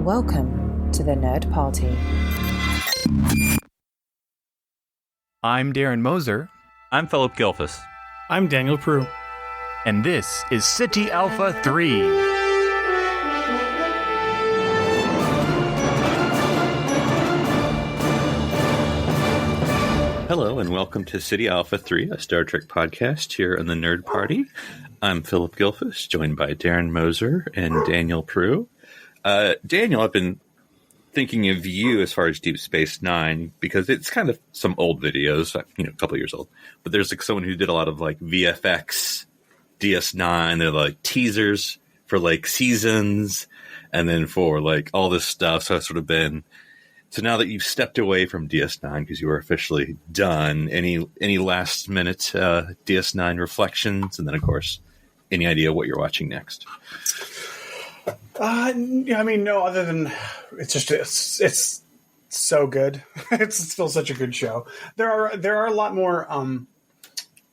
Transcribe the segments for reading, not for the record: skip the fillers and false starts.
Welcome to the Nerd Party. I'm Darren Moser. I'm Philip Gilfus. I'm Daniel Prue. And this is City Alpha 3. Hello and welcome to City Alpha 3, a Star Trek podcast here on the Nerd Party. I'm Philip Gilfus, joined by Darren Moser and Daniel Prue. Daniel, I've been thinking of you as far as Deep Space Nine, because it's kind of some old videos, a couple of years old, but there's like someone who did a lot of like VFX DS9. They're like teasers for like seasons and then for like all this stuff. So I've sort of been, so now that you've stepped away from DS9 because you were officially done, any last minute DS9 reflections? And then of course, any idea what you're watching next? No, other than it's so good. It's still such a good show. There are a lot more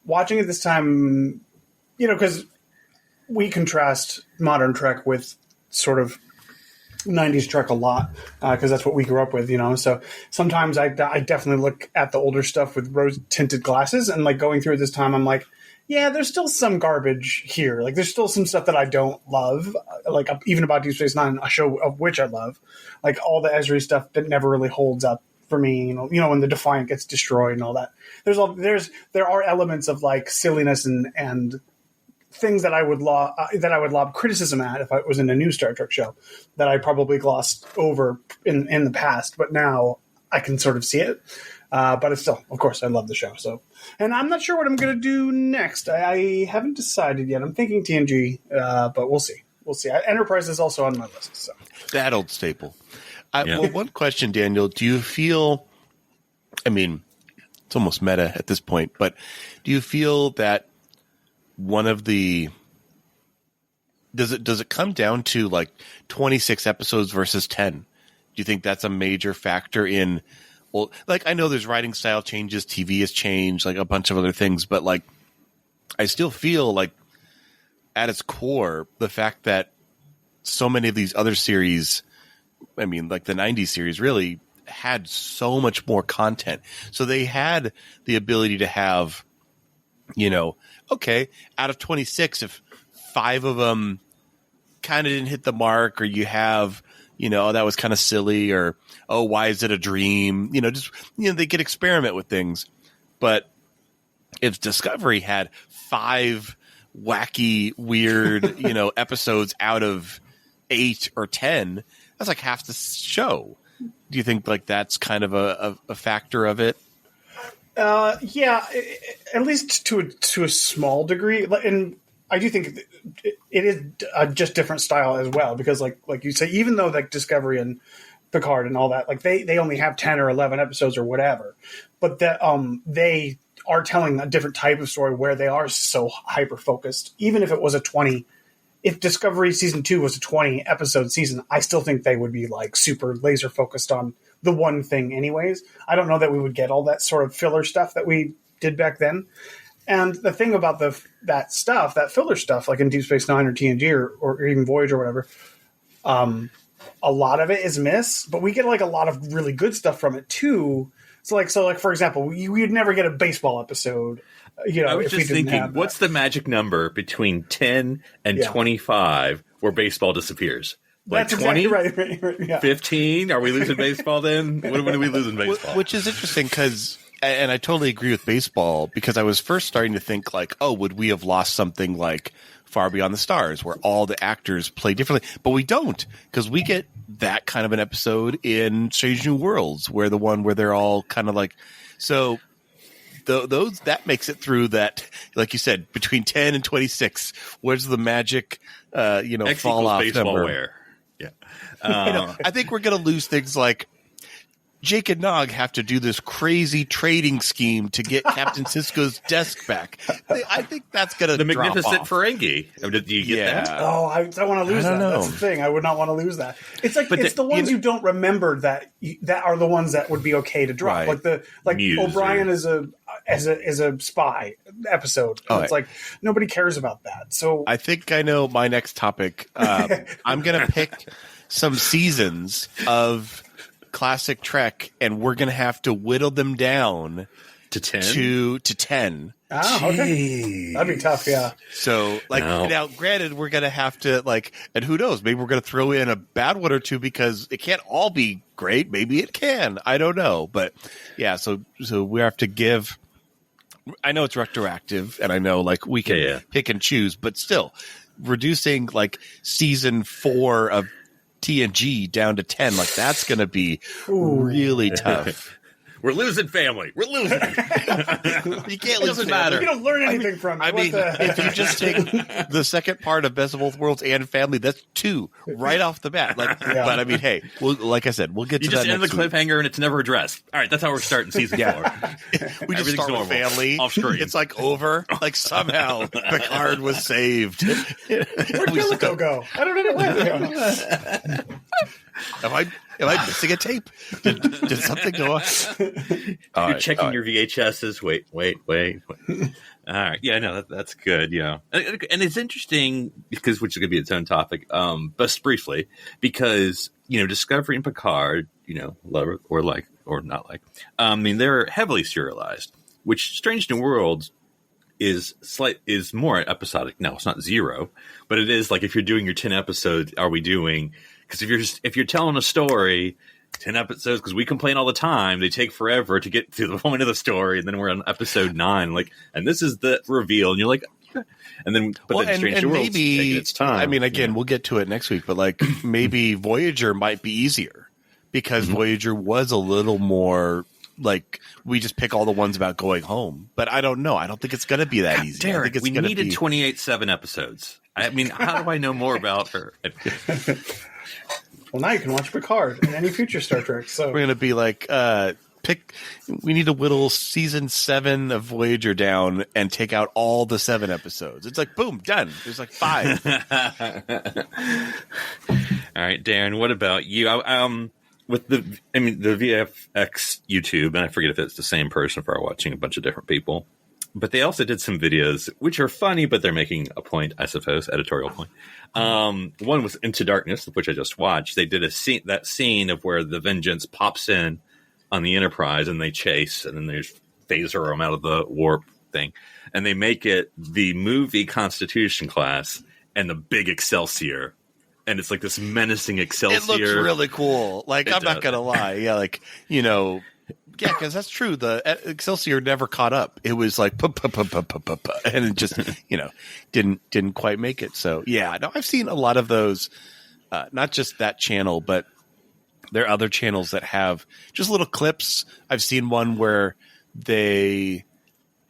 watching it this time, because we contrast modern Trek with sort of 90s Trek a lot, because that's what we grew up with, so sometimes I definitely look at the older stuff with rose tinted glasses, and like going through it this time, I'm like, yeah, there's still some garbage here. Like, there's still some stuff that I don't love. Like, even about Deep Space Nine, a show of which I love. Like, all the Ezri stuff that never really holds up for me. When the Defiant gets destroyed and all that. There are elements of like silliness and things that I would lob criticism at if I was in a new Star Trek show that I probably glossed over in the past. But now I can sort of see it. But it's still, of course, I love the show. So, and I'm not sure what I'm going to do next. I haven't decided yet. I'm thinking TNG, but we'll see. Enterprise is also on my list. So that old staple. Well, one question, Daniel. Do you feel? I mean, it's almost meta at this point, but do you feel that one of the does it come down to like 26 episodes versus 10? Do you think that's a major factor in? Well, like, I know there's writing style changes, TV has changed, like a bunch of other things, but like, I still feel like at its core, the fact that so many of these other series, I mean, like the 90s series really had so much more content. So they had the ability to have, okay, out of 26, if 5 of them kind of didn't hit the mark, or you have, that was kind of silly, or, oh, why is it a dream? They could experiment with things. But if Discovery had 5 wacky, weird, episodes out of 8 or 10, that's like half the show. Do you think like that's kind of a factor of it? Yeah, at least to a small degree. And I do think it is a just different style as well, because like you say, even though like Discovery and Picard and all that, like they only have 10 or 11 episodes or whatever, but that they are telling a different type of story where they are so hyper focused. Even if it was if Discovery season 2 was a 20 episode season, I still think they would be like super laser focused on the one thing anyways. I don't know that we would get all that sort of filler stuff that we did back then. And the thing about that filler stuff, like in Deep Space Nine or TNG or even Voyage or whatever, a lot of it is missed, but we get like a lot of really good stuff from it too. So for example, we'd never get a baseball episode. I was just thinking, what's the magic number between 10 and 25 where baseball disappears? Like That's 20? exactly right. Yeah. 15? Are we losing baseball then? When are we losing baseball? Which is interesting because, and I totally agree with baseball, because I was first starting to think like, oh, would we have lost something like Far Beyond the Stars, where all the actors play differently? But we don't, because we get that kind of an episode in Strange New Worlds, where they're all kind of like, so those that makes it through that, like you said, between 10 and 26. Where's the magic, X fall off number? Wear. Yeah, I think we're going to lose things like Jake and Nog have to do this crazy trading scheme to get Captain Sisko's desk back. I think that's going to the drop Magnificent off. Ferengi. Did you get that? Oh, I don't want to lose that. That's the thing. I would not want to lose that. It's like it's the ones you don't remember that are the ones that would be okay to drop. Right. Like Muse, O'Brien is a spy episode. Oh, it's like nobody cares about that. So I think I know my next topic. I'm going to pick some seasons of classic Trek, and we're going to have to whittle them down to 10. To 10. Oh, okay. That'd be tough, yeah. So, now, granted, we're going to have to, and who knows, maybe we're going to throw in a bad one or two because it can't all be great. Maybe it can. I don't know. But, yeah, so we have to give... I know it's retroactive, and I know, we can pick and choose, but still, reducing, season 4 of TNG down to 10, that's going to be really tough. We're losing family. We're losing. You can't lose doesn't matter. You don't learn anything from it. If you just take the second part of Best of Both Worlds and Family, that's 2 right off the bat. But I mean, hey, like I said, we'll get to that. You just end the cliffhanger and it's never addressed. All right, that's how we're starting season 4. We just start with Family. Off screen. It's over. Somehow Picard was saved. Where'd Gillico go? I don't know what. Am I missing a tape? Did something go on? You're checking your VHSs. Wait. All right. Yeah, no, that's good. Yeah. And it's interesting because, which is going to be its own topic, but briefly, because, Discovery and Picard, love it or not they're heavily serialized, which Strange New Worlds is more episodic. No, it's not 0, but it is if you're doing your 10 episodes, are we doing... Because if you're telling a story, 10 episodes, because we complain all the time, they take forever to get to the point of the story, and then we're on episode 9, and this is the reveal, and you're like, and then Strange New World's taking its time. I mean, again, we'll get to it next week, but maybe Voyager might be easier because Voyager was a little more we just pick all the ones about going home. But I don't know. I don't think it's going to be that easy. Derek, we needed 28/7 episodes. I mean, how do I know more about her? Well, now you can watch Picard and any future Star Trek. So we're going to be we need to whittle season 7 of Voyager down and take out all the 7 episodes. It's boom, done. There's 5. All right, Darren, what about you? With the VFX YouTube, and I forget if it's the same person for watching a bunch of different people, but they also did some videos which are funny, but they're making a point, I suppose, editorial point. One was Into Darkness, which I just watched. They did that scene of where the Vengeance pops in on the Enterprise and they chase, and then there's phaser them out of the warp thing, and they make it the movie Constitution class and the big Excelsior. And it's this menacing Excelsior. It looks really cool. I'm not going to lie. Yeah, because that's true. The Excelsior never caught up. It was and it just, didn't quite make it. So, yeah, no, I've seen a lot of those, not just that channel, but there are other channels that have just little clips. I've seen one where they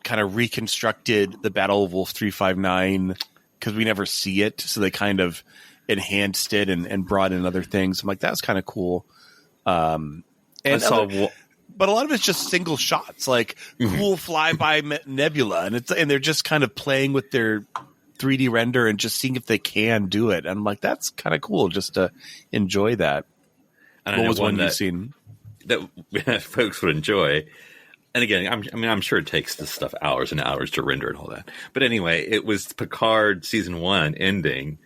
kind of reconstructed the Battle of Wolf 359 because we never see it. So they kind of enhanced it and brought in other things. I'm that was kind of cool. But a lot of it's just single shots, cool flyby nebula, and they're just kind of playing with their 3D render and just seeing if they can do it. And I'm that's kind of cool just to enjoy that. And what was one you've seen that folks would enjoy? And again, I'm sure it takes this stuff hours and hours to render and all that. But anyway, it was Picard season 1 ending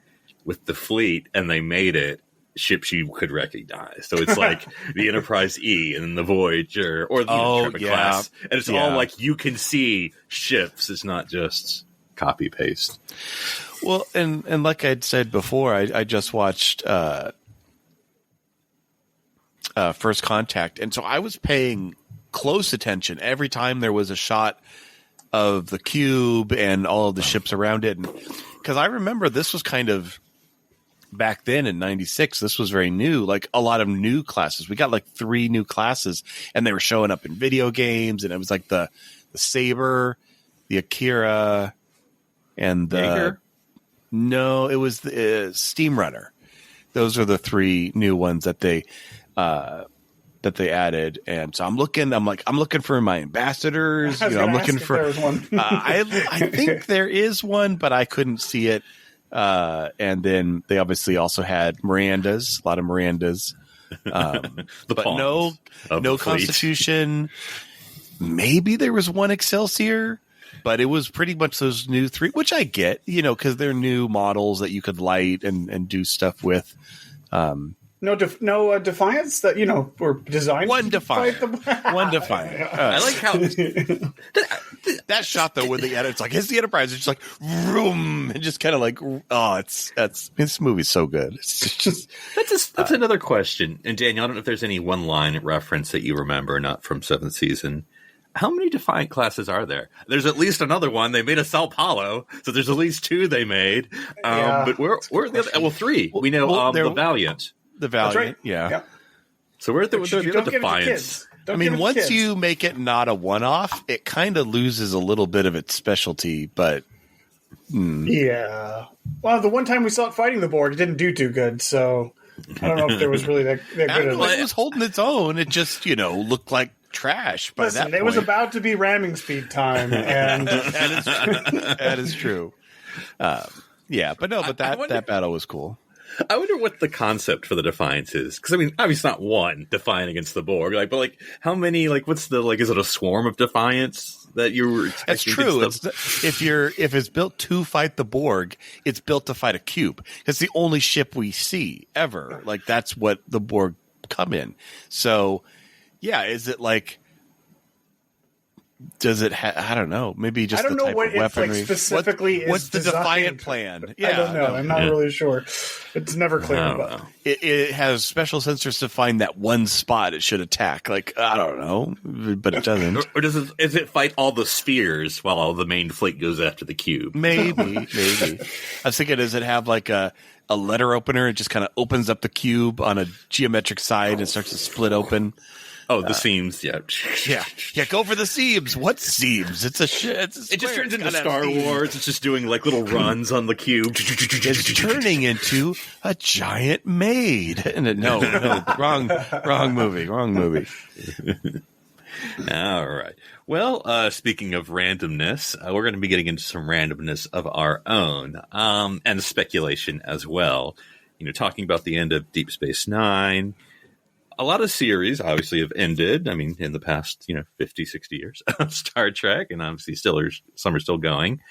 with the fleet, and they made it ships you could recognize. So it's the Enterprise E and the Voyager or the Intrepid class. And it's all you can see ships. It's not just copy paste. Well, and like I'd said before, I just watched First Contact. And so I was paying close attention every time there was a shot of the cube and all of the ships around it. Because I remember this was kind of back then in 96, this was very new, a lot of new classes. We got 3 new classes, and they were showing up in video games, and it was the Saber, the Akira, and the Jaeger? No, it was the Steam Runner. Those are the 3 new ones that they added. And so I'm looking for my ambassadors. I'm looking for there was one. I think there is one, but I couldn't see it. And then they obviously also had Miranda's, a lot of Miranda's, but no Constitution. Maybe there was one Excelsior, but it was pretty much those new 3, which I get, because they're new models that you could light and do stuff with. No, Defiance that were designed. One to fight Defiant. the- One Defiant. I like how That shot though, with the it's like it's the Enterprise. It's just like vroom, and just kind of like this movie's so good. It's just that's another question. And Daniel, I don't know if there's any one line reference that you remember, not from seventh season. How many Defiant classes are there? There's at least another one. They made a Sao Paulo, so there's at least 2 they made. But we're the other. Well, 3. We know the Valiant. The Valiant, That's right. yeah. Yep. So we're at the Don't other give it to Defiance. kids. I Don't give it mean, to once kids. you make it not a one-off, it kind of loses a little bit of its specialty. But Yeah. Well, the one time we saw it fighting the Borg, it didn't do too good. So I don't know if there was really that good. I don't know, it was holding its own. It just looked like trash by Listen, that point. it was about to be ramming speed time, and That is true. Yeah, but that battle was cool. I wonder what the concept for the Defiance is. Because, I mean, obviously not one Defiant against the Borg. But how many, what's the, is it a swarm of Defiants that you were expecting? That's true. If it's built to fight the Borg, it's built to fight a cube. It's the only ship we see ever. That's what the Borg come in. So, yeah, is it does it I don't know. Maybe just I don't the know type what of it weaponry. specifically is. What's the designed. Defiant plan? Yeah, I don't know. I'm not really sure. It's never clear. But It has special sensors to find that one spot it should attack. I don't know, but it doesn't. Or does it fight all the spheres while all the main fleet goes after the cube? Maybe. I was thinking, does it have a letter opener? It just kind of opens up the cube on a geometric side and starts to split open. Oh, the seams, yeah. Yeah, go for the seams. What seams? It's a shit. It just turns into Star Wars. It's just doing little runs on the cube. It's turning into a giant maid. No, wrong movie. All right. Well, speaking of randomness, we're going to be getting into some randomness of our own, and speculation as well. Talking about the end of Deep Space Nine. A lot of series obviously have ended. I mean, in the past, 50, 60 years of Star Trek, and obviously some are still going.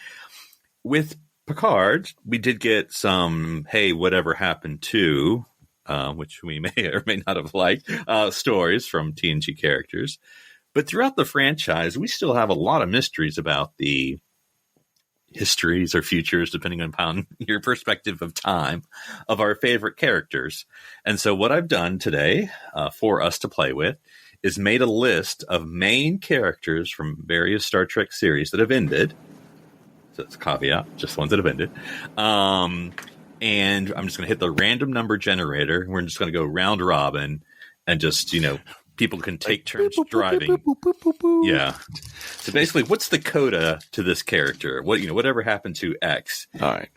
With Picard, we did get some, hey, whatever happened to, which we may or may not have liked, stories from TNG characters. But throughout the franchise, we still have a lot of mysteries about the histories or futures, depending upon your perspective of time, of our favorite characters. And so what I've done today for us to play with is made a list of main characters from various Star Trek series that have ended. So it's a caveat, just ones that have ended. And I'm just going to hit the random number generator. We're just going to go round robin and just, people can take turns driving. Yeah. So basically, what's the coda to this character? Whatever happened to X? All right.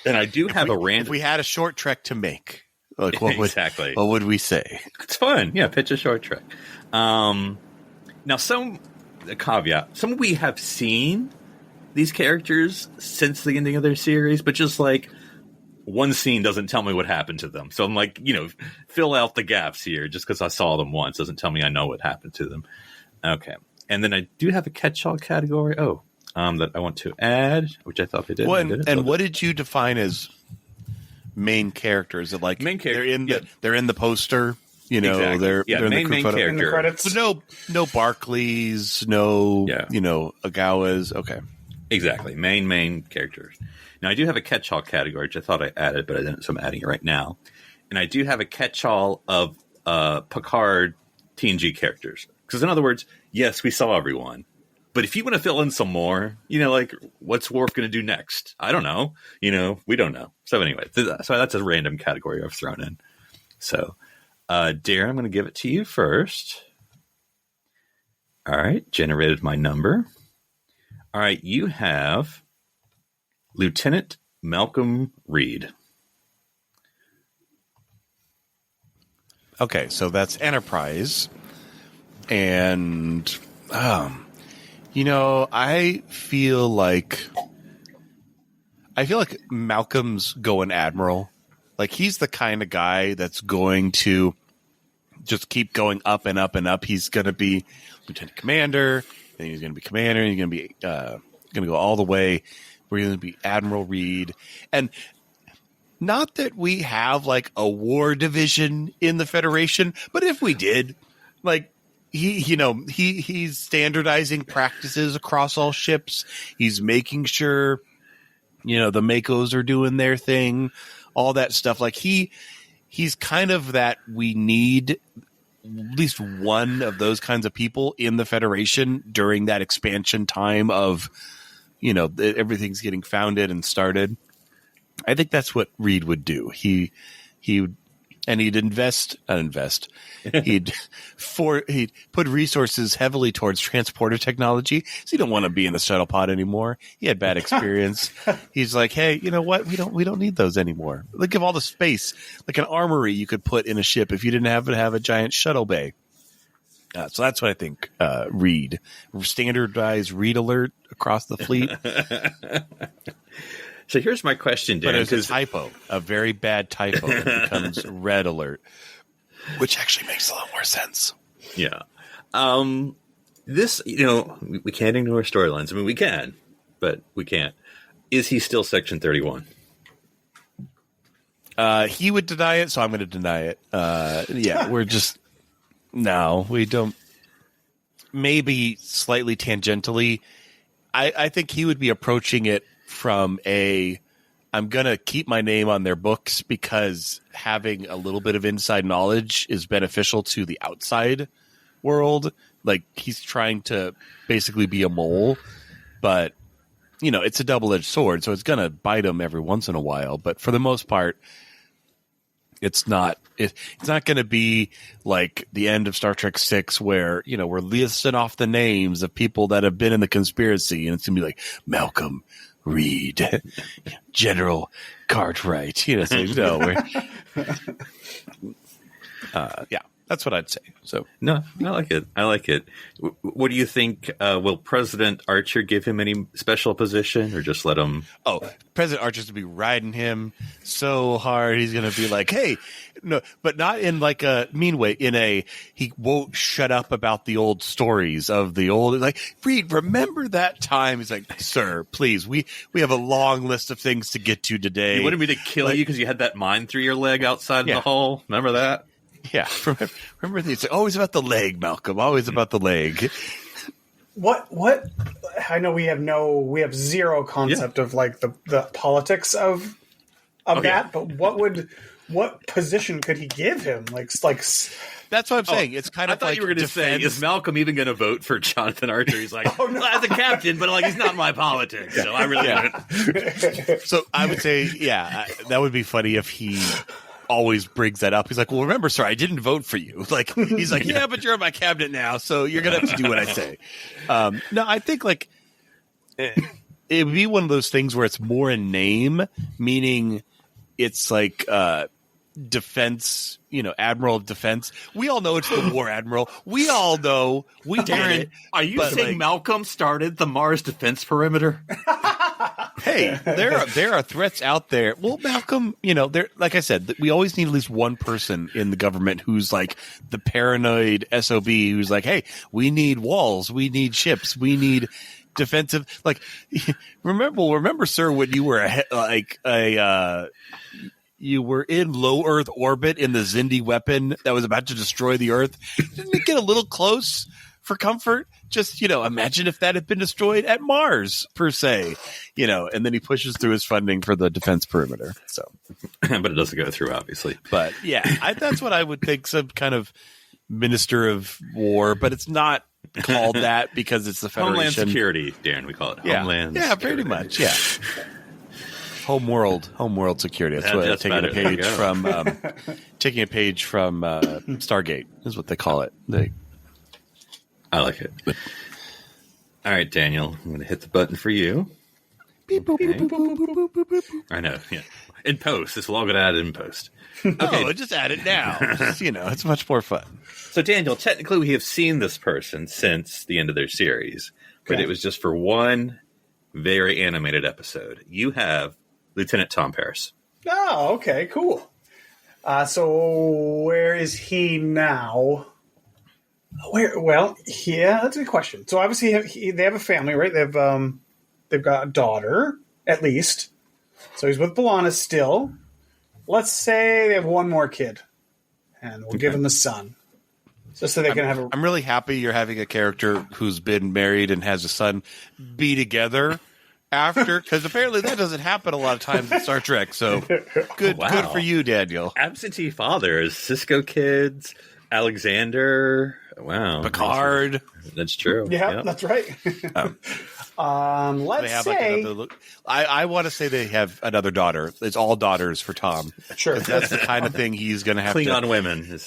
And I do have a random. If we had a short trek to make, exactly. What would we say? It's fun. Yeah, pitch a short trek. Now, a caveat. Some we have seen these characters since the ending of their series, but just one scene doesn't tell me what happened to them. So I'm fill out the gaps here. Just because I saw them once doesn't tell me I know what happened to them. Okay. And then I do have a catch-all category. That I want to add, which I thought I did. What did you define as main characters? Is it main character? They're in the poster. Exactly. They're in the crew photo. in the credits. So no Barclays, no Agawas. Okay. Exactly. Main characters. Now, I do have a catch-all category, which I thought I added, but I didn't, so I'm adding it right now. And I do have a catch-all of Picard TNG characters. Because, in other words, yes, we saw everyone. But if you want to fill in some more, what's Worf going to do next? I don't know. We don't know. So anyway, so that's a random category I've thrown in. So, Darren, I'm going to give it to you first. All right, generated my number. All right, you have Lieutenant Malcolm Reed. Okay, so that's Enterprise. And, I feel like Malcolm's going Admiral. He's the kind of guy that's going to just keep going up and up and up. He's going to be Lieutenant Commander, and he's going to be Commander, and he's going to be going to go all the way. We're going to be Admiral Reed. And not that we have like a war division in the Federation, but if we did, like he's standardizing practices across all ships. He's making sure, the Makos are doing their thing, all that stuff. Like he's kind of that we need at least one of those kinds of people in the Federation during that expansion time of, everything's getting founded and started. I think that's what Reed would do. He'd He'd put resources heavily towards transporter technology. So you don't want to be in the shuttle pod anymore. He had bad experience. He's like, hey, you know what? We don't need those anymore. Look at all the space, like an armory you could put in a ship if you didn't have to have a giant shuttle bay. So that's what I think. Reed, standardized read alert across the fleet. So here's my question, Dan. But it's a typo, a very bad typo. It becomes red alert, which actually makes a lot more sense. Yeah. This, we can't ignore storylines. I mean, we can, but we can't. Is he still Section 31? He would deny it, so I'm going to deny it. Yeah, no, we don't. Maybe slightly tangentially. I think he would be approaching it from I'm going to keep my name on their books because having a little bit of inside knowledge is beneficial to the outside world. Like, he's trying to basically be a mole, but, it's a double-edged sword, so it's going to bite him every once in a while. But for the most part, it's not going to be like the end of Star Trek 6 where, we're listing off the names of people that have been in the conspiracy, and it's going to be like Malcolm, Reed, General Cartwright. So yeah, that's what I'd say. So no, I like it. What do you think? Will President Archer give him any special position, or just let him? Oh, President Archer's going to be riding him so hard. He's going to be like, "Hey, no," but not in like a mean way. He won't shut up about the old stories of the old. Like, Reed, remember that time? He's like, "Sir, please, we have a long list of things to get to today." You wanted me to kill you because you had that mine through your leg outside in the hole. Remember that? Yeah, remember it's always about the leg, Malcolm. Always about the leg. What? I know we have zero concept of like the politics of that. But what position could he give him? Like that's what I'm saying. It's kind of. I thought you were going to say, is Malcolm even going to vote for Jonathan Archer? He's like, well, as a captain, but like he's not my politics, so I really don't. So I would say, that would be funny if he always brings that up. He's like, well, remember, sir, I didn't vote for you. Like, he's like, yeah, but you're in my cabinet now, so you're going to have to do what I say. No, I think like it would be one of those things where it's more in name, meaning it's like defense, Admiral of Defense. We all know it's the War Admiral. We all know we did it. Are you saying Malcolm started the Mars Defense Perimeter? Hey, there are threats out there. Well, Malcolm, there, like I said, we always need at least one person in the government who's like the paranoid SOB who's like, hey, we need walls, we need ships, we need defensive. Like, remember, sir, when you were you were in low Earth orbit in the Xindi weapon that was about to destroy the Earth. Didn't it get a little close for comfort? Just, imagine if that had been destroyed at Mars, per se, and then he pushes through his funding for the defense perimeter. So, but it doesn't go through, obviously. But yeah, that's what I would think, some kind of Minister of War, but it's not called that because it's the Federation. Homeland Security, Darren, we call it. Homeland Security. Pretty much, yeah. Homeworld security. That's what taking a page from Stargate is what they call it. I like it. All right, Daniel, I'm going to hit the button for you. Beep, boop, boop, boop, boop, boop, boop, boop. I know. Yeah. In post, this will all get added in post. Okay, just add it now. It's much more fun. So, Daniel, technically, we have seen this person since the end of their series, but it was just for one very animated episode. You have Lieutenant Tom Paris. Oh, okay, cool. So where is he now? Well, yeah, that's a good question. So obviously they have a family, right? They've got a daughter, at least. So he's with B'Elanna still. let's say they have one more kid, and we'll give them a son, just so they can have a. I'm really happy you're having a character who's been married and has a son be together after, because apparently that doesn't happen a lot of times in Star Trek. So good for you, Daniel. Absentee fathers, Cisco kids, Alexander. Wow, Picard. That's true. Yeah, that's right. Let's say I want to say they have another daughter. It's all daughters for Tom. Sure, that's the kind of thing he's going to have Klingon to. women.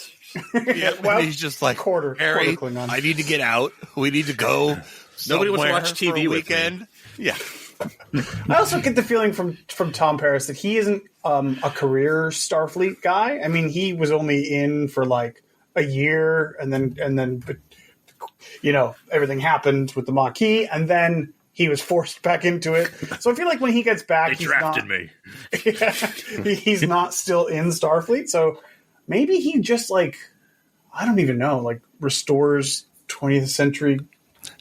Yeah, well, he's just like quarter Harry. Klingon. I need to get out. We need to go. Nobody wants to watch somewhere TV for a with me. weekend. Yeah. I also get the feeling from Tom Paris that he isn't a career Starfleet guy. I mean, he was only in for like a year, and then everything happened with the Maquis, and then he was forced back into it. So I feel like when he gets back, They drafted me. He's not still in Starfleet. So maybe he just I don't even know, restores 20th century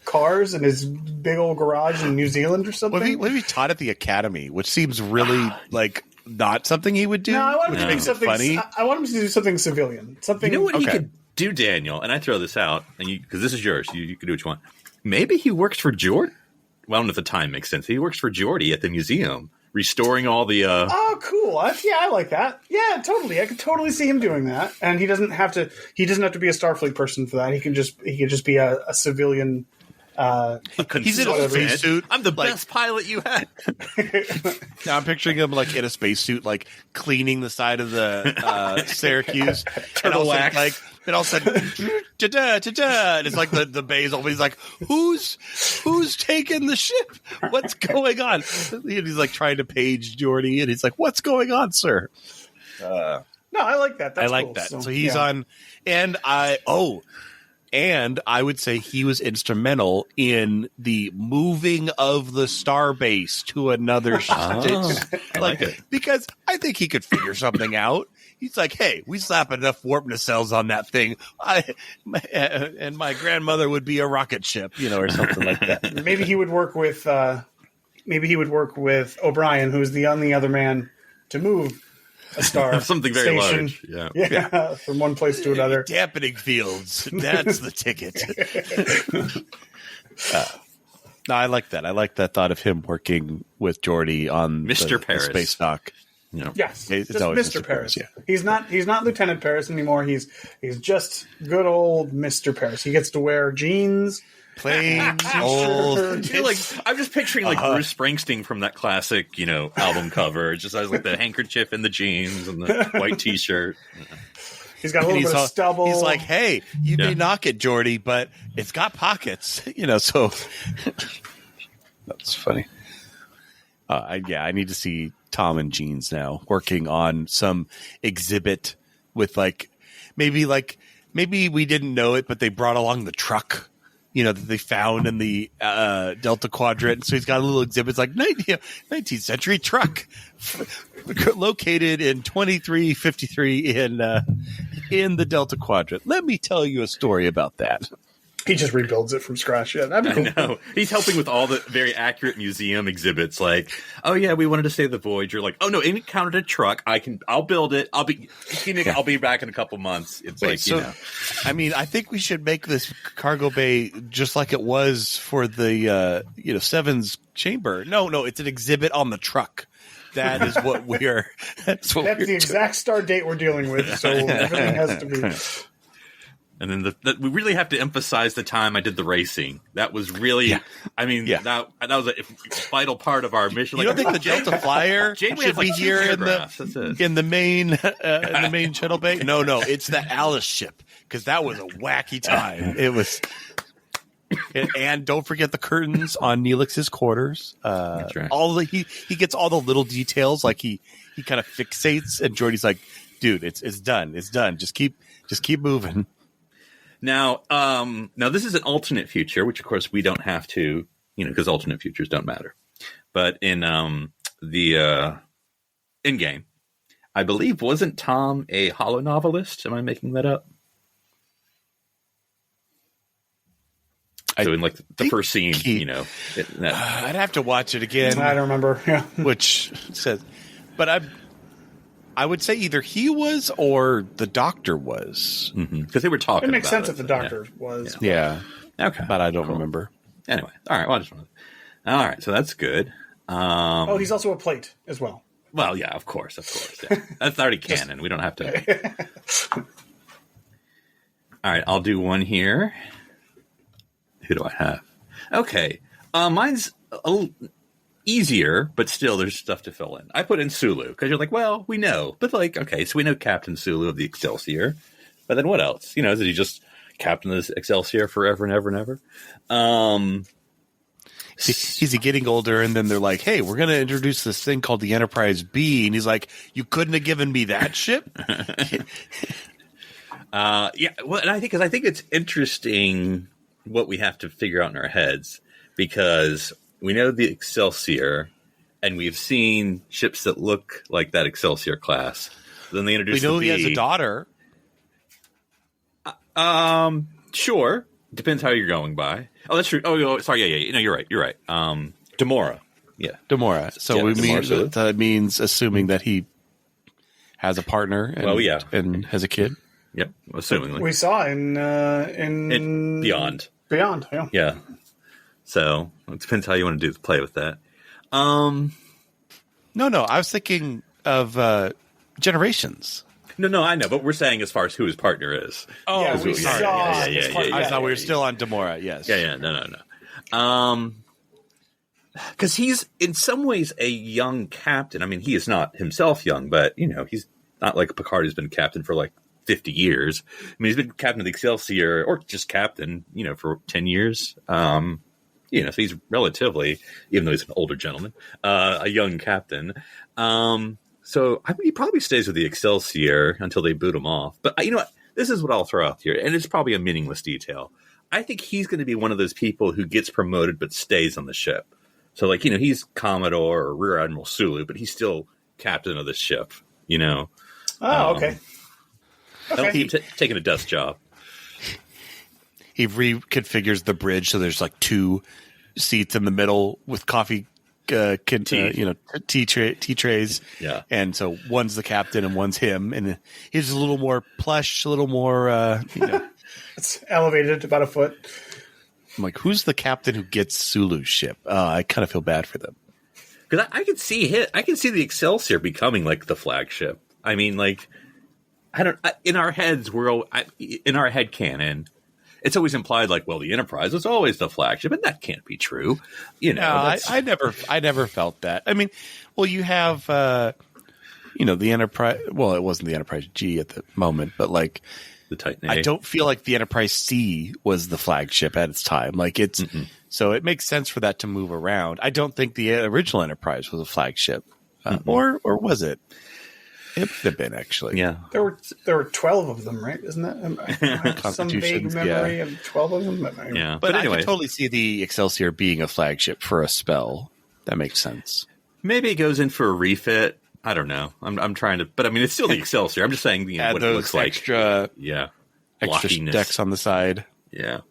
cars in his big old garage in New Zealand or something. What if he taught at the academy, which seems really not something he would do? No, I want him which to do makes something. it funny. I want him to do something civilian. Something. You know what he Okay. could do, Daniel? And I throw this out, and because this is yours, you can do what you want. Maybe he works for Geordi. Well, I don't know if the time makes sense. He works for Geordi at the museum, restoring all the. Oh, cool! I like that. Yeah, totally. I could totally see him doing that, and he doesn't have to. He doesn't have to be a Starfleet person for that. He can just be a civilian. He's in a spacesuit. I'm the best pilot you had. Now I'm picturing him in a spacesuit, cleaning the side of the Syracuse, and all of a sudden, ta-da, ta-da, and it's like the basil. He's like, who's taking the ship? What's going on? And he's trying to page Geordi, and he's like, what's going on, sir? No, I like that. That's I like cool. that. So he's on, and I would say he was instrumental in the moving of the starbase to another station. I like it. Because I think he could figure something out. He's like, hey, we slap enough warp nacelles on that thing, and my grandmother would be a rocket ship, or something like that. Maybe he would work with. O'Brien, who's the only other man to move a star. Something very station. large. Yeah, from one place to another. Dampening fields. That's the ticket. No, I like that. I like that thought of him working with Geordi on Mr. Paris. the space dock. Yes, It's just always Mr. Mr. Paris. Paris, He's not Lieutenant Paris anymore. He's just good old Mr. Paris. He gets to wear jeans. Plain old. You're I'm just picturing Bruce Springsteen from that classic, album cover. It just has the handkerchief and the jeans and the white T-shirt. He's got a little bit of stubble. He's like, hey, you may knock it, Geordi, but it's got pockets, so that's funny. I need to see Tom and Jeans now working on some exhibit with maybe we didn't know it, but they brought along the truck, that they found in the Delta Quadrant. So he's got a little exhibit. It's 19th century truck located in 2353 in the Delta Quadrant. Let me tell you a story about that. He just rebuilds it from scratch. Yeah, that'd be cool. I know. He's helping with all the very accurate museum exhibits. Oh yeah, we wanted to save the Voyager. Oh no, it encountered a truck. I'll build it. I'll be back in a couple months. It's I think we should make this cargo bay just like it was for the Seven's chamber. No, it's an exhibit on the truck. That is what we're. That's the exact star date we're dealing with. So everything has to be. And then we really have to emphasize the time I did the racing. That was really, that was a vital part of our mission. You don't think the Delta Flyer should be here in the main shuttle bay? No, it's the Alice ship, because that was a wacky time. It was. And don't forget the curtains on Neelix's quarters. That's right. He gets all the little details. He kind of fixates, and Geordi's like, "Dude, it's done. It's done. Just keep moving." Now, this is an alternate future, which of course we don't have to, because alternate futures don't matter. But in the in-game, I believe, wasn't Tom a holonovelist? Am I making that up? So in the first scene, I'd have to watch it again. I don't remember. Yeah. Which says, but I would say either he was or the doctor was. Because they were talking. It makes about sense if the doctor was. Yeah. Okay. But I don't remember. Anyway, all right. Well, I just wanted. All right, so that's good. He's also a plate as well. Well, yeah, of course. Yeah. That's already canon. We don't have to. All right, I'll do one here. Who do I have? Okay, mine's a little easier, but still, there's stuff to fill in. I put in Sulu because you're like, well, we know, but like, okay, so we know Captain Sulu of the Excelsior, but then what else? You know, is he just Captain of the Excelsior forever and ever and ever? He's getting older, and then they're like, hey, we're going to introduce this thing called the Enterprise B. And he's like, you couldn't have given me that ship? Yeah, well, and I think it's interesting what we have to figure out in our heads, because we know the Excelsior, and we've seen ships that look like that Excelsior class. Then they introduce. We know the he B. has a daughter. Sure. Depends how you're going by. Oh, that's true. Oh, sorry. Yeah. No, you're right. Demora. Yeah. Demora. So yeah, that means assuming that he has a partner and, and has a kid. Yep. Assumingly. We saw in Beyond. Beyond, yeah. Yeah. So it depends how you want to play with that. No. I was thinking of Generations. No, I know, but we're saying as far as who his partner is. Oh, yeah, we saw. I thought we were still on Demora. Yes. Yeah. No. Because he's in some ways a young captain. I mean, he is not himself young, but you know, he's not like Picard, who's been captain for like 50 years. I mean, he's been captain of the Excelsior, or just captain, you know, for 10 years. You know, so he's relatively, even though he's an older gentleman, a young captain. So I mean, he probably stays with the Excelsior until they boot him off. But you know what? This is what I'll throw out here, and it's probably a meaningless detail. I think he's going to be one of those people who gets promoted but stays on the ship. So, like, you know, he's Commodore or Rear Admiral Sulu, but he's still captain of the ship, you know. Oh, okay. I don't keep taking a desk job. He reconfigures the bridge so there's like two seats in the middle with coffee tea trays. Yeah. And so one's the captain and one's him. And he's a little more plush, a little more, It's elevated about a foot. I'm like, who's the captain who gets Sulu's ship? I kind of feel bad for them. Because I can see the Excelsior becoming like the flagship. I mean, like, in our heads, in our head canon, it's always implied like, well, the Enterprise was always the flagship, and that can't be true. You know, I never felt that. I mean, well, you have, the Enterprise. Well, it wasn't the Enterprise G at the moment, but like the Titan A. I don't feel like the Enterprise C was the flagship at its time. Like it's so it makes sense for that to move around. I don't think the original Enterprise was a flagship, or was it? It could have been, actually. Yeah. There were 12 of them, right? Isn't that some vague memory of 12 of them? Yeah. But anyway, I can totally see the Excelsior being a flagship for a spell. That makes sense. Maybe it goes in for a refit. I don't know. I'm trying to, but I mean, it's still the Excelsior. I'm just saying, what it looks extra, like. Extra decks on the side. Yeah.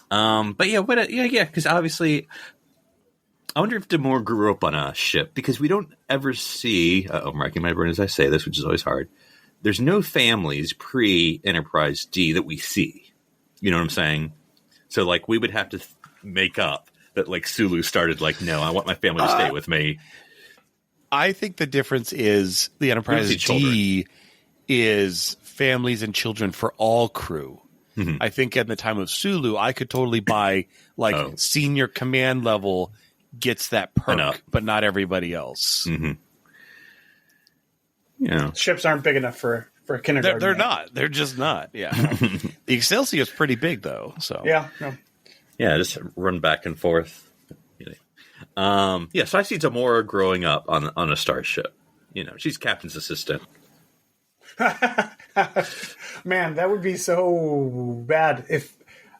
But because obviously, I wonder if Demore grew up on a ship, because we don't ever see. I'm racking my brain as I say this, which is always hard. There's no families pre-Enterprise D that we see. You know what I'm saying? So, like, we would have to make up that, like, Sulu started, like, no, I want my family to stay with me. I think the difference is the Enterprise D is families and children for all crew. Mm-hmm. I think at the time of Sulu, I could totally buy, like, senior command level gets that perk, but not everybody else. Mm-hmm. Yeah, ships aren't big enough for a kindergarten. They're not. They're just not. Yeah, the Excelsior is pretty big though. So yeah, just run back and forth. So I see Demora growing up on a starship. You know, she's captain's assistant. Man, that would be so bad if.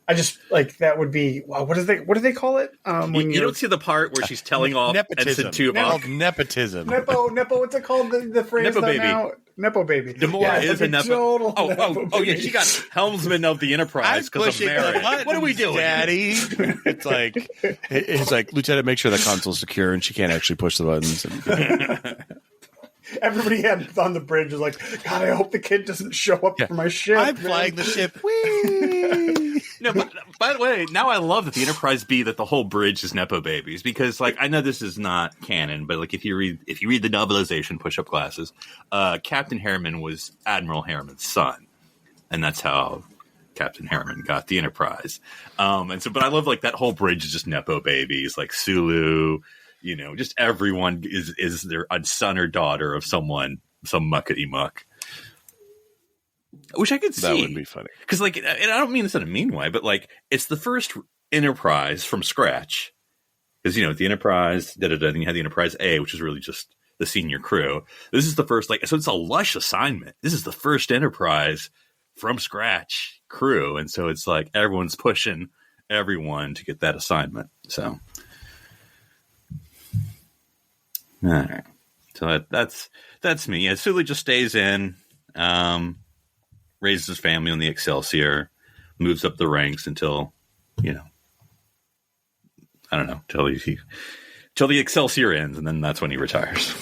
I just that would be what do they call it? When you don't see the part where she's telling off nepotism. Nepotism. Nepo. What's it called? The phrase Nepo baby. Now? Nepo baby. Demora is a Nepo. Oh yeah, she got helmsman of the Enterprise because of marriage. What are we doing, Daddy? It's like Lieutenant, make sure the console's secure and she can't actually push the buttons. Everybody on the bridge was like, God, I hope the kid doesn't show up for my ship. I'm flying the ship. Whee! No, but by the way, now I love that the Enterprise B, that the whole bridge is Nepo babies, because like I know this is not canon, but like if you read the novelization push-up classes, Captain Harriman was Admiral Harriman's son, and that's how Captain Harriman got the Enterprise. But I love like that whole bridge is just Nepo babies, like Sulu. Just everyone is their son or daughter of someone, some muckety muck. Which I could see. That would be funny. Because, like, and I don't mean this in a mean way, but, like, it's the first Enterprise from scratch. Because, the Enterprise, then you had the Enterprise A, which is really just the senior crew. This is the first, like, so it's a lush assignment. This is the first Enterprise from scratch crew. And so it's like everyone's pushing everyone to get that assignment. So. All right. So that's me. Yeah, Sulu just stays in, raises his family on the Excelsior, moves up the ranks until, I don't know, till the Excelsior ends, and then that's when he retires.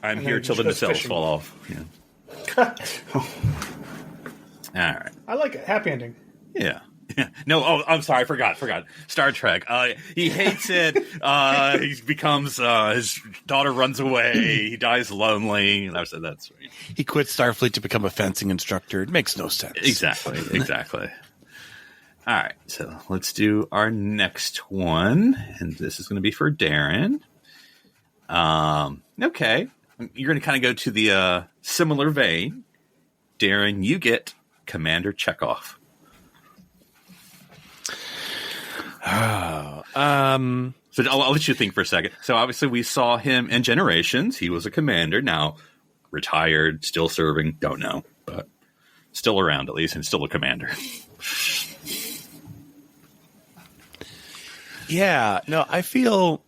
I'm here till the nacelles fall off. Yeah. All right. I like it. Happy ending. Yeah. No, I'm sorry, I forgot. Star Trek. He hates it. He becomes his daughter runs away. He dies lonely. That's he quit Starfleet to become a fencing instructor. It makes no sense. Exactly. All right, so let's do our next one, and this is going to be for Darren. Okay, you're going to kind of go to the similar vein. Darren, you get Commander Chekov. Oh, So I'll let you think for a second. So obviously we saw him in Generations. He was a commander, now retired, still serving, don't know, but still around at least, and still a commander. Yeah, no, I feel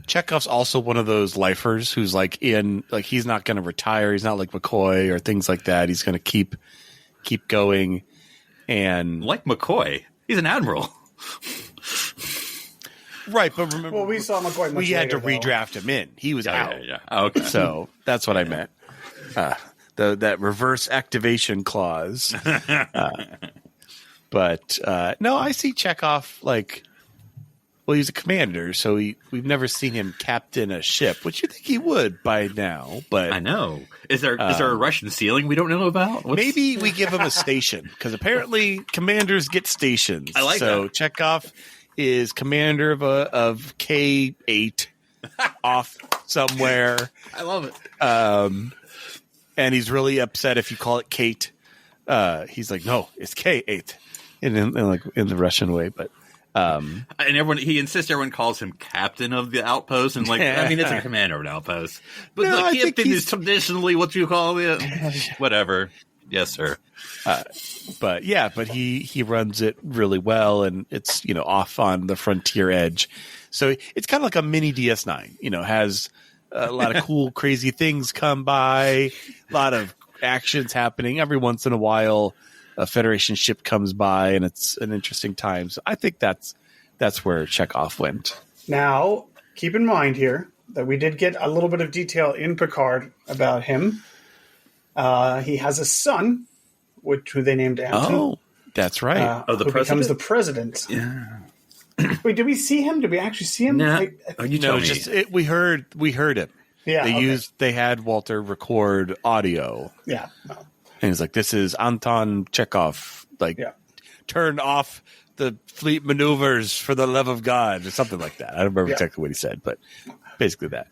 Chekov's also one of those lifers who's like he's not going to retire. He's not like McCoy or things like that. He's going to keep going. And like McCoy, he's an admiral. Right, but remember, we saw McCoy. We had to redraft him in. He was out. Yeah. Okay, so that's what I meant. That reverse activation clause. But no, I see Chekov like. Well, he's a commander, so we've never seen him captain a ship, which you think he would by now. But I know. Is there a Russian ceiling we don't know about? Maybe we give him a station, because apparently commanders get stations. I like so that. Chekov is commander of K8 off somewhere. I love it. And he's really upset if you call it Kate. He's like, no, it's K8 in the Russian way, but. And he insists everyone calls him captain of the outpost, and it's a commander of an outpost. But no, the captain is traditionally what you call it. Whatever. Yes, sir. But he runs it really well, and it's off on the frontier edge. So it's kind of like a mini DS9. Has a lot of cool, crazy things come by, a lot of actions happening every once in a while. A Federation ship comes by, and it's an interesting time. So I think that's where Chekov went. Now, keep in mind here that we did get a little bit of detail in Picard about him. He has a son, who they named Anton. Oh, that's right. The who president becomes the president. Yeah. Wait, did we see him? Did we actually see him? No. We heard him. Yeah, they had Walter record audio. Yeah. And he's like, this is Anton Chekov. Turn off the fleet maneuvers for the love of God, or something like that. I don't remember exactly what he said, but basically that.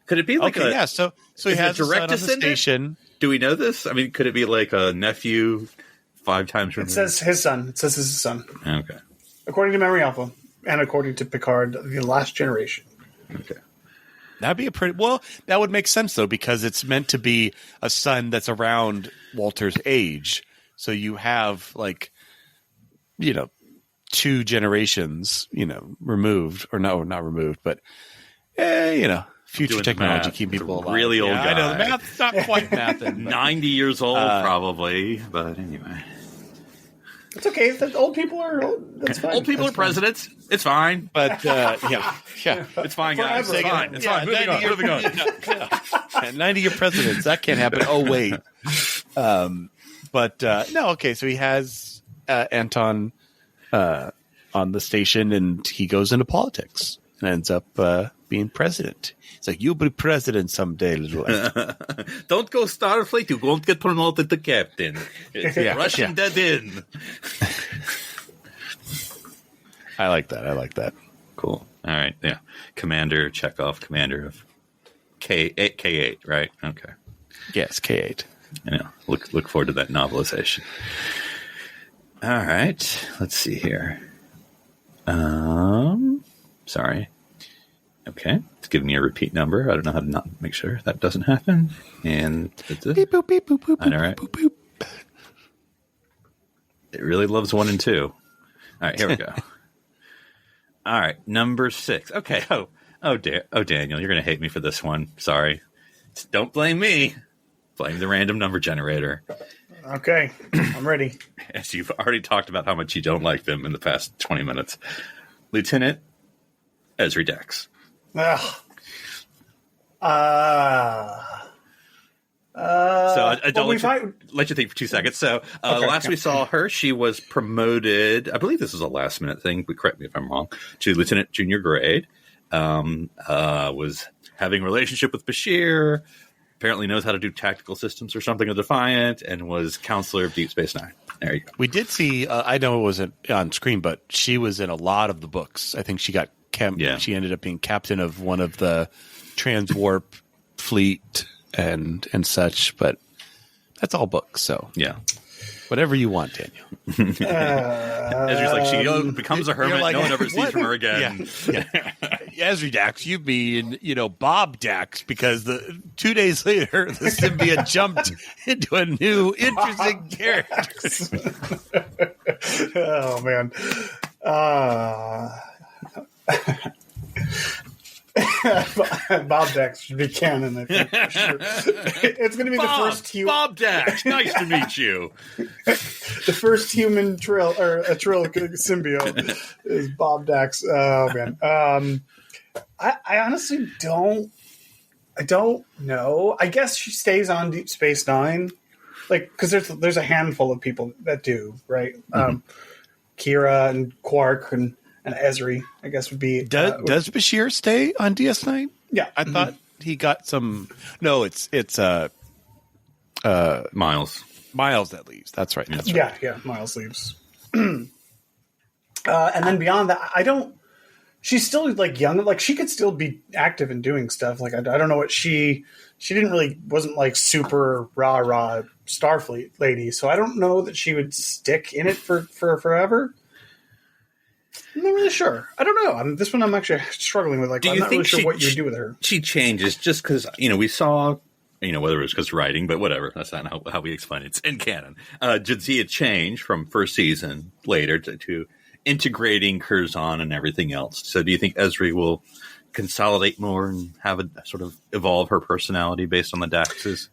Could it be like So he has a direct descendant station. Do we know this? I mean, could it be like a nephew 5 times removed? It says his son. It says his son. Okay. According to Memory Alpha, and according to Picard, the Last Generation. Okay. That'd be that would make sense though, because it's meant to be a son that's around Walter's age. So you have 2 generations, removed or not removed, but future technology keep people alive. Really old guy. I know the math's not quite mathing. 90 years old probably, but anyway. It's okay. Old people are. That's fine. Old people are presidents. It's fine. But yeah, It's fine, guys. It's fine. It's fine. Moving on. 90-year presidents. That can't happen. Oh, wait. But no, okay. So he has Anton on the station, and he goes into politics and ends up being president. It's like, you'll be president someday, little. Don't go Starfleet. You won't get promoted to captain. Rushing that in. I like that. Cool. All right. Yeah. Commander Chekov, commander of K8, right? Okay. Yes, K8. Look forward to that novelization. All right. Let's see here. Sorry. Okay. It's giving me a repeat number. I don't know how to not make sure that doesn't happen. And that's it. Beep, boop, beep, boop, boop, All right. boop, boop. It really loves 1 and 2. All right. Here we go. All right. Number 6. Okay. Oh, Daniel, you're going to hate me for this one. Sorry. Don't blame me. Blame the random number generator. Okay, I'm ready. As you've already talked about how much you don't like them in the past 20 minutes. Lieutenant Ezri Dex. Ugh. So let you think for 2 seconds. So last we saw her, she was promoted. I believe this was a last minute thing, but correct me if I'm wrong, to Lieutenant Junior grade. Was having a relationship with Bashir. Apparently knows how to do tactical systems or something of Defiant, and was counselor of Deep Space Nine. There you go. We did see. I know it wasn't on screen, but she was in a lot of the books. I think she got. She ended up being captain of one of the transwarp fleet and such. But that's all books. So yeah, whatever you want, Daniel. Ezra's like, she becomes a hermit. No one ever sees from her again. Yeah. Ezri Dax, you mean, Bob Dax, because 2 days later, the symbiote jumped into a new interesting character. Oh, man. Bob Dax should be canon, I think, for sure. It's going to be the first human. Bob Dax, nice to meet you. The first human Trill symbiote is Bob Dax. Oh man, I honestly don't. I don't know. I guess she stays on Deep Space Nine, because there's a handful of people that do, right? Mm-hmm. Kira and Quark and Ezri, I guess, would be. Does Bashir stay on DS9? Yeah, I thought he got some. No, it's Miles. Miles that leaves. That's right. That's right. Yeah. Miles leaves. And then beyond that, I don't. She's still young. She could still be active and doing stuff. I don't know what she wasn't super rah Starfleet lady. So I don't know that she would stick in it for forever. I'm not really sure. I don't know. This one I'm actually struggling with. I'm not really sure what you do with her. She changes just because, we saw, whether it was because writing, but whatever. That's not how we explain it. It's in canon. Did see a change from first season later to integrating Curzon and everything else. So do you think Ezri will consolidate more and have a sort of evolve her personality based on the Daxes?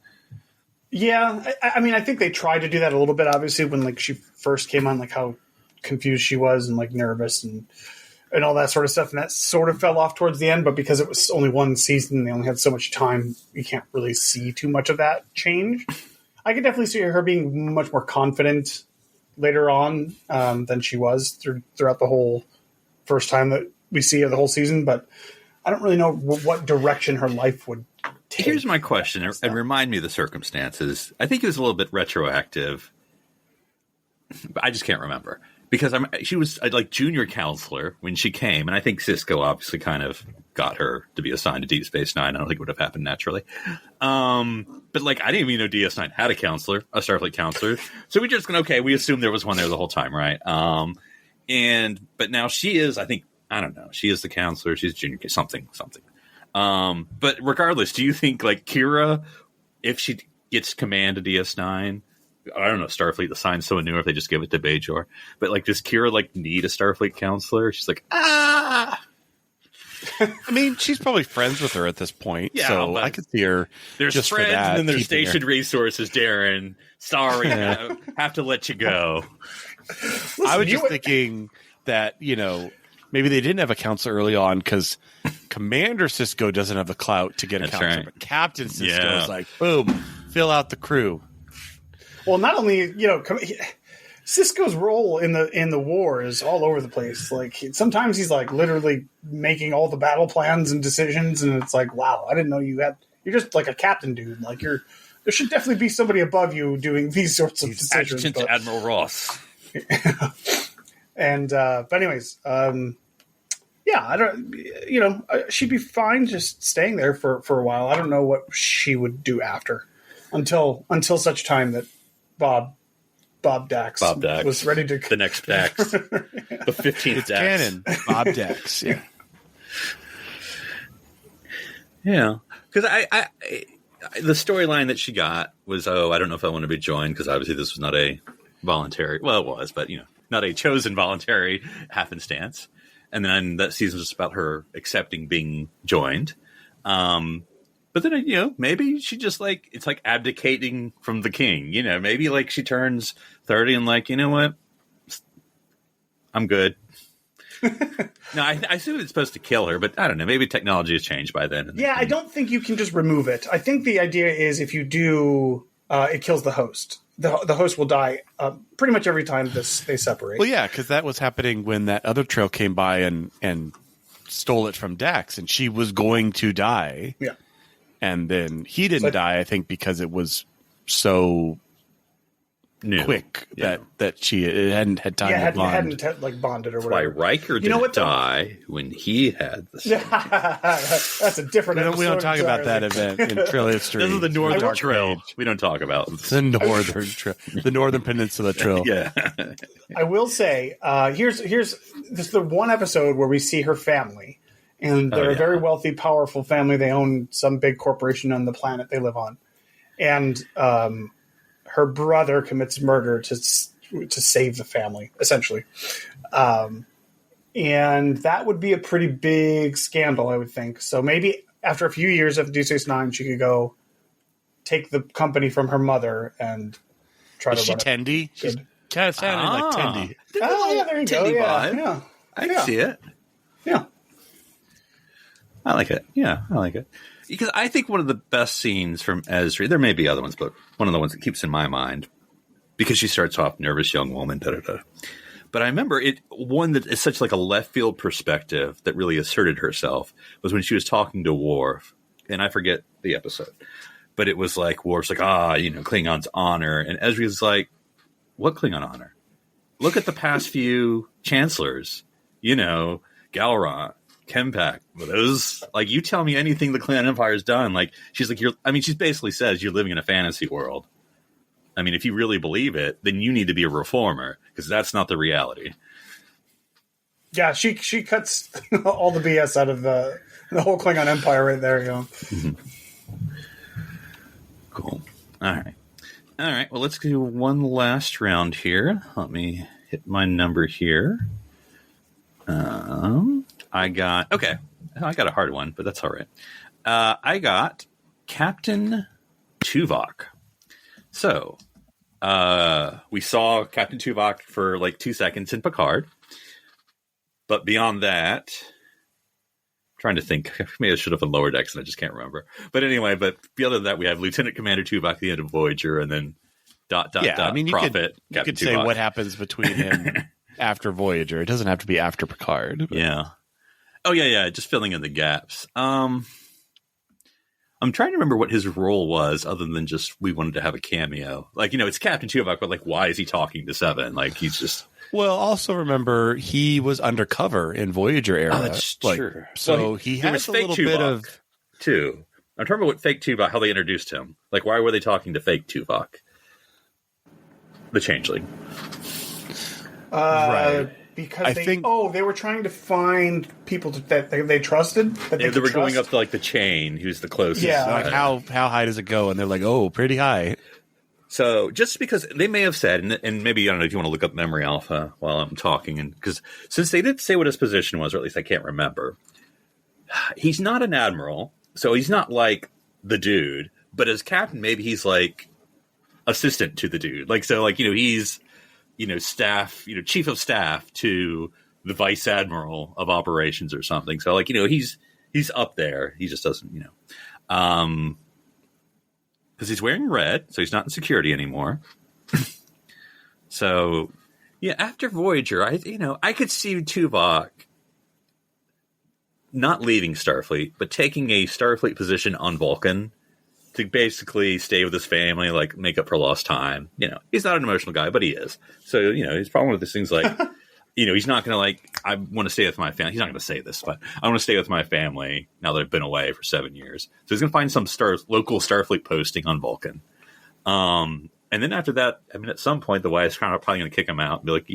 Yeah. I think they tried to do that a little bit, obviously, when she first came on, how confused she was and nervous and all that sort of stuff. And that sort of fell off towards the end, but because it was only one season and they only had so much time, you can't really see too much of that change. I could definitely see her being much more confident later on than she was throughout the whole first time that we see her the whole season, but I don't really know what direction her life would take. Here's my question, and remind me of the circumstances. I think it was a little bit retroactive, but I just can't remember. Because she was junior counselor when she came, and I think Cisco obviously kind of got her to be assigned to Deep Space Nine. I don't think it would have happened naturally. But I didn't even know DS9 had a counselor, a Starfleet counselor. So we just we assumed there was one there the whole time, right? But now she is, I don't know, she is the counselor. She's junior, something. But regardless, do you think Kira, if she gets command of DS9? I don't know if Starfleet assigns someone new or if they just give it to Bajor. But does Kira need a Starfleet counselor? She's I mean, she's probably friends with her at this point. Yeah, so I could see her. There's just friends for that, and then there's stationed resources, Darren. Sorry, I have to let you go. Listen, I was just thinking that, maybe they didn't have a counselor early on because Commander Sisko doesn't have the clout to get a counselor, right. but Captain Sisko is like, boom, fill out the crew. Well, not only Sisko's role in the war is all over the place. Like sometimes he's like literally making all the battle plans and decisions, and it's like, wow, I didn't know you're just like a captain, dude. Like there should definitely be somebody above you doing these sorts of decisions. Adjutant Admiral Ross. And but anyways, yeah, I don't. She'd be fine just staying there for a while. I don't know what she would do after, until such time that Bob Dax was ready to the next Dax, the 15th Dax, canon. Bob Dax, yeah, yeah. Because I the storyline that she got was, I don't know if I want to be joined because obviously this was not a voluntary. Well, it was, but not a chosen voluntary happenstance. And then that season was just about her accepting being joined. But then, maybe she just it's like abdicating from the king. Maybe like she turns 30 and like, you know what? I'm good. No, I assume it's supposed to kill her, but I don't know. Maybe technology has changed by then. Yeah, I don't think you can just remove it. I think the idea is if you do, it kills the host. The host will die pretty much every time they separate. Well, yeah, because that was happening when that other trail came by and stole it from Dax, and she was going to die. Yeah. And then he didn't die, I think, because it was so quick that she hadn't had time to bond. Hadn't bonded or That's whatever. why Riker didn't die when he had the That's a different episode. We don't talk about that event in Trail history. This is the Northern Trail. We don't talk about the Northern Trail, the Northern Peninsula Trail. Yeah. I will say, here's this is the one episode where we see her family. And they're a very wealthy, powerful family. They own some big corporation on the planet they live on. And her brother commits murder to save the family, essentially. And that would be a pretty big scandal, I would think. So maybe after a few years of Deep Space Nine, she could go take the company from her mother and try to run it. Tendy? She's kind of sounding like Tendy. Oh, yeah, there you go. Yeah. I can see it. Yeah. I like it. Yeah, I like it. Because I think one of the best scenes from Ezri, there may be other ones, but one of the ones that keeps in my mind, because she starts off nervous young woman, da-da-da. But I remember one that is such like a left field perspective that really asserted herself was when she was talking to Worf, and I forget the episode, but it was like Worf's like, Klingon's honor, and Ezri's like, what Klingon honor? Look at the past few chancellors, Galron, Kempak, those, like, you tell me anything the Klingon Empire's done, like, she's like, she basically says you're living in a fantasy world. I mean, if you really believe it, then you need to be a reformer, because that's not the reality. Yeah, she cuts all the BS out of the whole Klingon Empire right there, Cool. All right. Well, let's do one last round here. Let me hit my number here. I got a hard one, but that's all right. I got Captain Tuvok. So, we saw Captain Tuvok for like 2 seconds in Picard. But beyond that, I'm trying to think, maybe I should have been Lower Decks and I just can't remember. But anyway, beyond that, we have Lieutenant Commander Tuvok at the end of Voyager, and then ... I mean, you Prophet, could say what happens between him after Voyager. It doesn't have to be after Picard. But. Yeah. Oh, yeah. Just filling in the gaps. I'm trying to remember what his role was other than just we wanted to have a cameo. Like, it's Captain Tuvok, but like, why is he talking to Seven? Like, he's just... Well, also remember, he was undercover in Voyager era. Oh, that's true. So he has a little bit of... Too. I'm talking about what fake Tuvok, how they introduced him. Like, why were they talking to fake Tuvok? The Changeling. Right. Because they were trying to find people that they trusted. They were going up to like the chain. Who's the closest? Yeah, like how high does it go? And they're like, oh, pretty high. So just because they may have said, and maybe I don't know if you want to look up Memory Alpha while I'm talking, and because since they didn't say what his position was, or at least I can't remember, he's not an admiral, so he's not like the dude. But as captain, maybe he's like assistant to the dude. Like so, like he's staff, chief of staff to the vice admiral of operations or something. So like, he's up there. He just doesn't, because he's wearing red, so he's not in security anymore. So yeah, after Voyager, I could see Tuvok not leaving Starfleet, but taking a Starfleet position on Vulcan to basically stay with his family, like make up for lost time. He's not an emotional guy, but he is. So, his problem with this thing's like, he's not going to I want to stay with my family. He's not going to say this, but I want to stay with my family now that I've been away for 7 years. So he's going to find some local Starfleet posting on Vulcan. And then after that, at some point, the Wise Crown are probably going to kick him out and be like,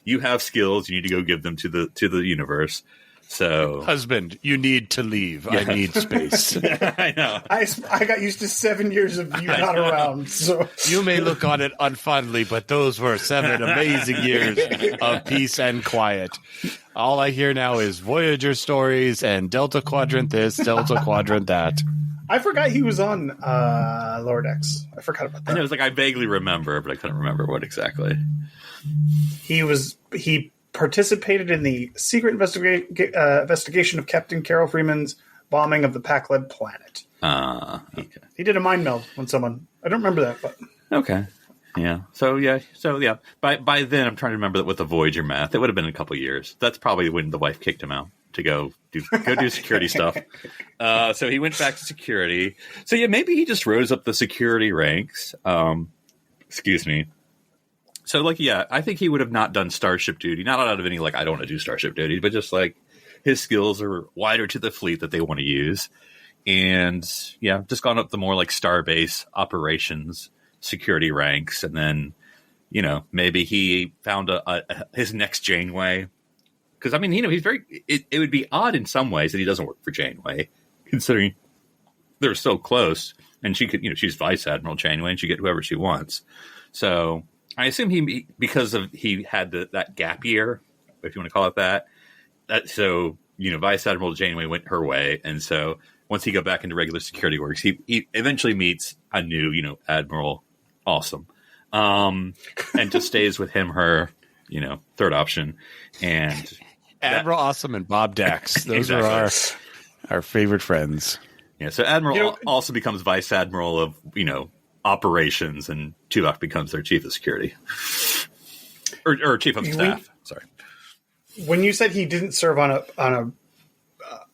you have skills. You need to go give them to the universe. So, husband, you need to leave. Yeah. I need space. I know. I got used to 7 years of you not around. So you may look on it unfondly, but those were 7 amazing years of peace and quiet. All I hear now is Voyager stories and Delta Quadrant this, Delta Quadrant that. I forgot he was on Lower Decks. I forgot about that. I know, it's like I vaguely remember, but I couldn't remember what exactly. He participated in the secret investigation of Captain Carol Freeman's bombing of the Pac-led planet. Okay. He did a mind meld on someone. I don't remember that, but okay. Yeah. So yeah. By then, I'm trying to remember that with the Voyager math, it would have been a couple years. That's probably when the wife kicked him out to go do security stuff. So he went back to security. So yeah, maybe he just rose up the security ranks. Excuse me. So I think he would have not done starship duty, not out of any I don't want to do starship duty, but just his skills are wider to the fleet that they want to use, and just gone up the more starbase operations security ranks, and then maybe he found his next Janeway, because he's very. It would be odd in some ways that he doesn't work for Janeway, considering they're so close, and she could she's Vice Admiral Janeway, and she get whoever she wants, so. I assume he had that gap year, if you want to call it that. So Vice Admiral Janeway went her way, and so once he got back into regular security works, he eventually meets a new Admiral Awesome, and just stays with her third option, and Admiral Awesome and Bob Dax. Those exactly. are our favorite friends. Yeah, so Admiral also becomes Vice Admiral of operations, and Tuvok becomes their chief of security or chief of staff. Sorry. When you said he didn't serve on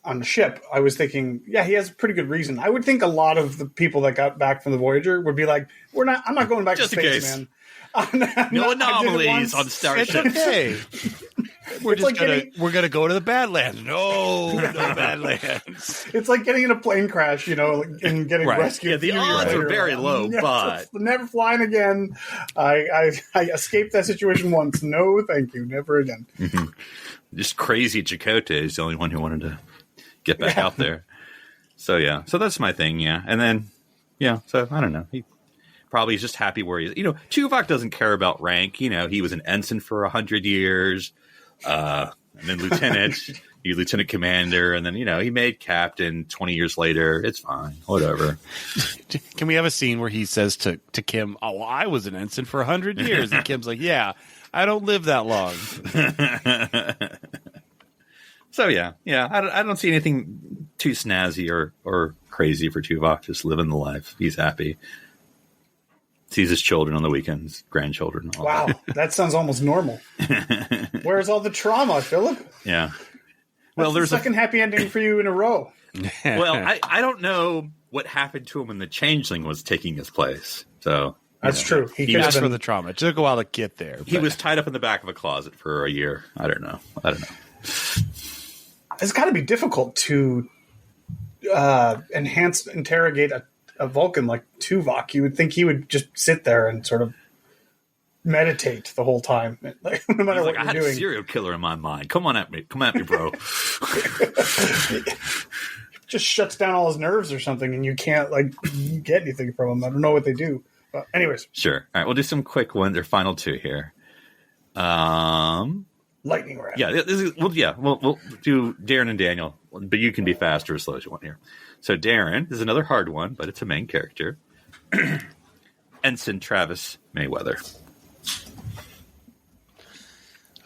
a ship, I was thinking, he has a pretty good reason. I would think a lot of the people that got back from the Voyager would be like, I'm not going back just to space, in case. man. No anomalies on starships. It's okay. We're gonna go to the Badlands. No Badlands. It's like getting in a plane crash, and getting rescued. Yeah, the odds are very low, but never flying again. I escaped that situation once. No, thank you, never again. Mm-hmm. Just crazy Chakotay is the only one who wanted to get back out there. So so that's my thing. Yeah, and then so I don't know. He probably is just happy where he is. Tuvok doesn't care about rank. He was an ensign for 100 years. And then lieutenant commander, and then he made captain 20 years later. It's fine, whatever. Can we have a scene where he says to Kim, "Oh, I was an ensign for 100 years," and Kim's like, "Yeah, I don't live that long." So I don't see anything too snazzy or crazy for Tuvok. Just living the life. He's happy. Sees his children on the weekends, grandchildren. Wow, that sounds almost normal. Where's all the trauma, Philip? Yeah. Well, there's a second happy ending for you in a row. Well, I don't know what happened to him when the changeling was taking his place. So that's true. He asked for the trauma. It took a while to get there. He was tied up in the back of a closet for a year. I don't know. It's got to be difficult to interrogate a Vulcan like Tuvok. You would think he would just sit there and sort of meditate the whole time, no matter what you're I had doing. A serial killer in my mind. Come at me, bro. Just shuts down all his nerves or something, and you can't get anything from him. I don't know what they do. But anyways, sure. All right, we'll do some quick ones. They're final two here. Lightning round. Yeah, we'll do Darren and Daniel, but you can be fast or as slow as you want here. So Darren is another hard one, but it's a main character. Ensign Travis Mayweather.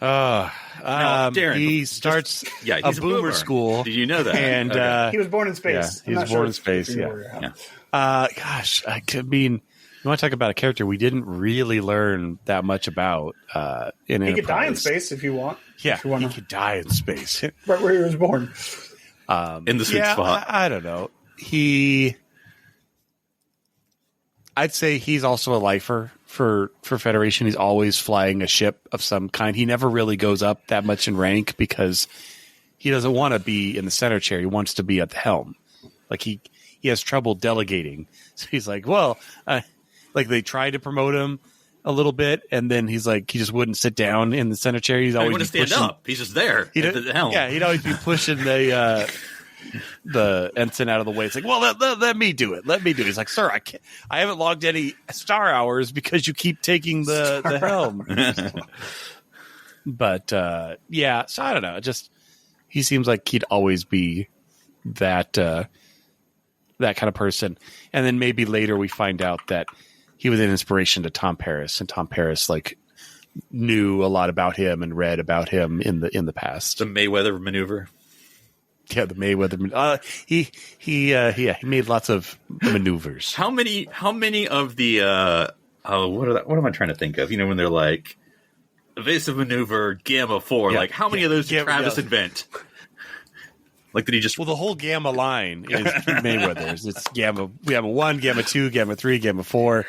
Darren, he starts he's a boomer school. Did you know that? And he was born in space. Yeah, he was born in space. Yeah. Gosh, I mean, you want to talk about a character we didn't really learn that much about in Enterprise. He could die in space if you want. Yeah, if you want he could die in space. Right where he was born. In the sweet spot. I don't know. I'd say he's also a lifer for Federation. He's always flying a ship of some kind. He never really goes up that much in rank because he doesn't want to be in the center chair. He wants to be at the helm. Like he has trouble delegating. So he's like, well, like they tried to promote him a little bit, and then he's like, he just wouldn't sit down in the center chair. He's always want to stand up. He's just there at the helm. Yeah, he'd always be pushing the ensign out of the way. It's like, well, let me do it. Let me do it. He's like, sir, I haven't logged any star hours because you keep taking the helm. But so I don't know. Just he seems like he'd always be that kind of person. And then maybe later we find out that he was an inspiration to Tom Paris, and Tom Paris like knew a lot about him and read about him in the past. The Mayweather maneuver. Yeah, the Mayweather. He made lots of maneuvers. How many of the what am I trying to think of? You know, when they're like evasive maneuver Gamma 4, like how many of those did Travis invent? Like, did he just? Well, the whole Gamma line is Mayweather's. It's Gamma 1, Gamma 2, Gamma 3, Gamma 4.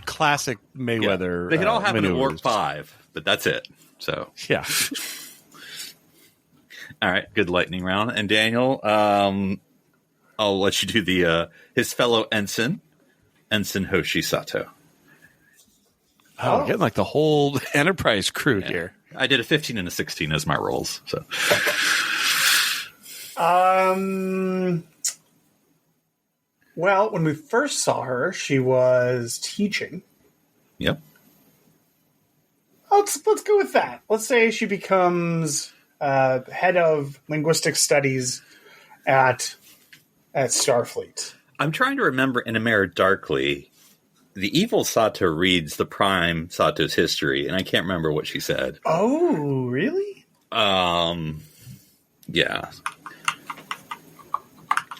Classic Mayweather. Yeah. They can all happen in maneuvers. Warp 5, but that's it. So yeah. All right, good lightning round. And Daniel, I'll let you do his fellow ensign Hoshi Sato. Oh, getting like the whole Enterprise crew here. I did a 15 and a 16 as my rolls. So, well, when we first saw her, she was teaching. Yep. Let's go with that. Let's say she becomes head of linguistic studies at Starfleet. I'm trying to remember in Amera Darkly, the evil Sato reads the Prime Sato's history, and I can't remember what she said. Oh, really? Yeah.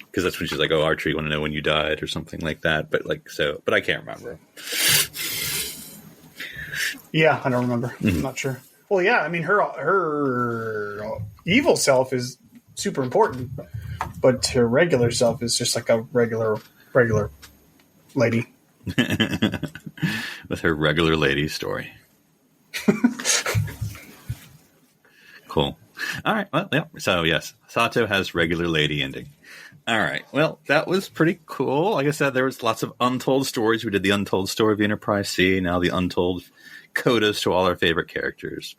Because that's when she's like, "Oh, Archer, you want to know when you died," or something like that. But I can't remember. Yeah, I don't remember. I'm not sure. Well, yeah, I mean, her evil self is super important, but her regular self is just like a regular lady. With her regular lady story. Cool. All right. Well, yeah. So, yes, Sato has regular lady ending. All right. Well, that was pretty cool. Like I said, there was lots of untold stories. We did the Untold Story of the Enterprise C, now the Untold Codas to all our favorite characters.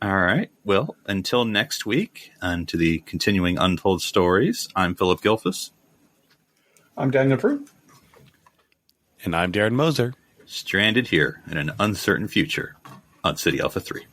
All right. Well, until next week, and to the continuing Untold Stories, I'm Philip Gilfus. I'm Daniel Prue. And I'm Darren Moser. Stranded here in an uncertain future on City Alpha 3.